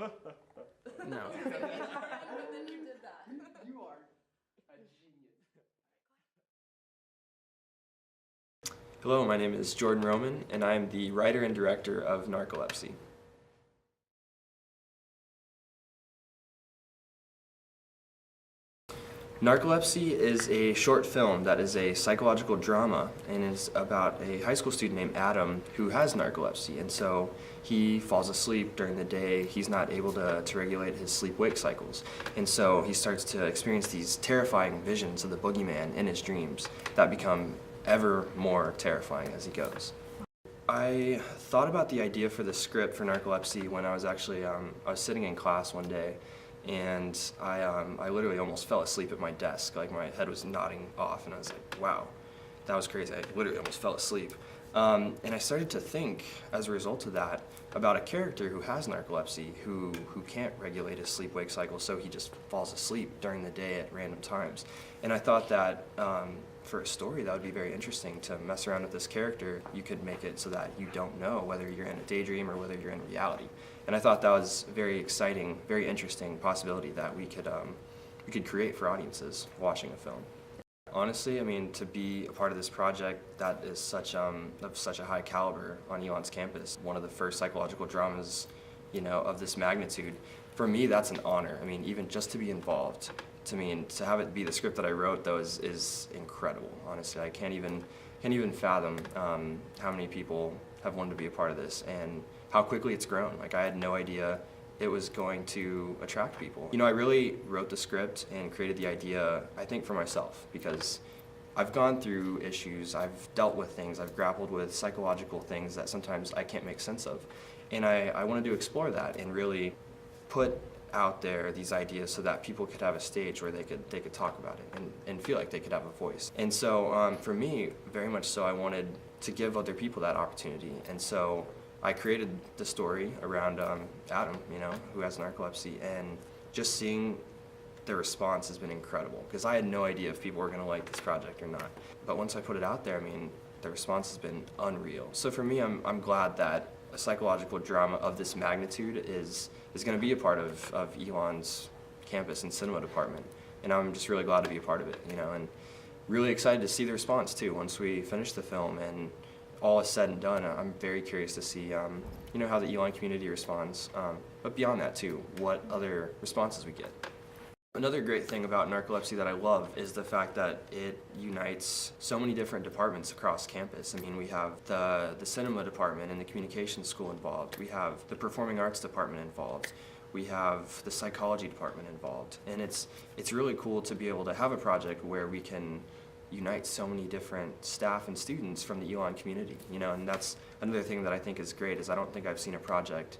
No. And then you did that. You are a genius. Hello, my name is Jordan Roman, and I am the writer and director of Narcolepsy. Narcolepsy is a short film that is a psychological drama and is about a high school student named Adam who has narcolepsy, and so he falls asleep during the day. He's not able to regulate his sleep-wake cycles, and so he starts to experience these terrifying visions of the boogeyman in his dreams that become ever more terrifying as he goes. I thought about the idea for the script for Narcolepsy when I was actually I was sitting in class one day, and I literally almost fell asleep at my desk. Like, my head was nodding off, and I was like, wow, that was crazy. I literally almost fell asleep. And I started to think, as a result of that, about a character who has narcolepsy, who can't regulate his sleep-wake cycle, so he just falls asleep during the day at random times. And I thought that for a story that would be very interesting to mess around with this character. You could make it so that you don't know whether you're in a daydream or whether you're in reality. And I thought that was a very exciting, very interesting possibility that we could create for audiences watching a film. Honestly, I mean, to be a part of this project that is of such a high caliber on Elon's campus, one of the first psychological dramas, of this magnitude, for me, that's an honor. I mean, even just to be involved, to have it be the script that I wrote, though, is incredible. Honestly, I can't even fathom how many people have wanted to be a part of this and how quickly it's grown. Like, I had no idea it was going to attract people. I really wrote the script and created the idea, I think, for myself, because I've gone through issues, I've dealt with things, I've grappled with psychological things that sometimes I can't make sense of. And I wanted to explore that and really put out there these ideas so that people could have a stage where they could talk about it and feel like they could have a voice. And so for me, very much so, I wanted to give other people that opportunity. And so I created the story around Adam, who has narcolepsy, and just seeing the response has been incredible, because I had no idea if people were going to like this project or not. But once I put it out there, I mean, the response has been unreal. So for me, I'm glad that a psychological drama of this magnitude is going to be a part of Elon's campus and cinema department, and I'm just really glad to be a part of it, and really excited to see the response too once we finish the film and all is said and done. I'm very curious to see how the Elon community responds, but beyond that too, what other responses we get. Another great thing about Narcolepsy that I love is the fact that it unites so many different departments across campus. I mean, we have the cinema department and the communications school involved. We have the performing arts department involved. We have the psychology department involved. And it's really cool to be able to have a project where we can unite so many different staff and students from the Elon community, and that's another thing that I think is great, is I don't think I've seen a project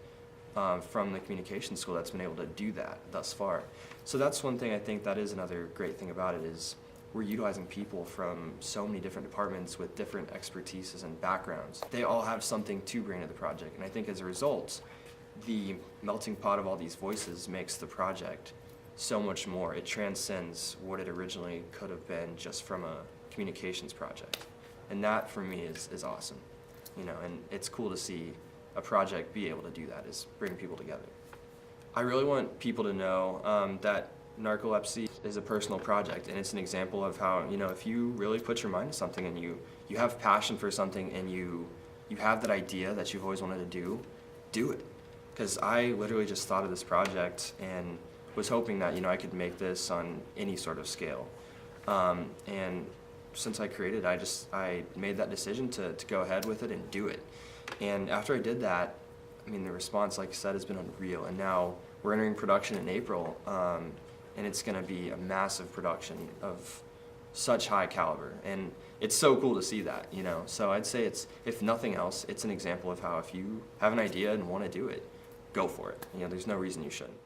from the communications school that's been able to do that thus far. So that's one thing I think that is another great thing about it, is we're utilizing people from so many different departments with different expertises and backgrounds. They all have something to bring to the project, and I think as a result, the melting pot of all these voices makes the project so much more. It transcends what it originally could have been just from a communications project. And that, for me, is awesome. And it's cool to see a project be able to do that, is bring people together. I really want people to know that Narcolepsy is a personal project, and it's an example of how, if you really put your mind to something and you have passion for something and you have that idea that you've always wanted to do it. Because I literally just thought of this project and was hoping that I could make this on any sort of scale. And since I created it, I made that decision to go ahead with it and do it. And after I did that, I mean, the response, like I said, has been unreal. And now we're entering production in April, and it's going to be a massive production of such high caliber. And it's so cool to see that, So I'd say if nothing else, it's an example of how if you have an idea and want to do it, go for it. There's no reason you shouldn't.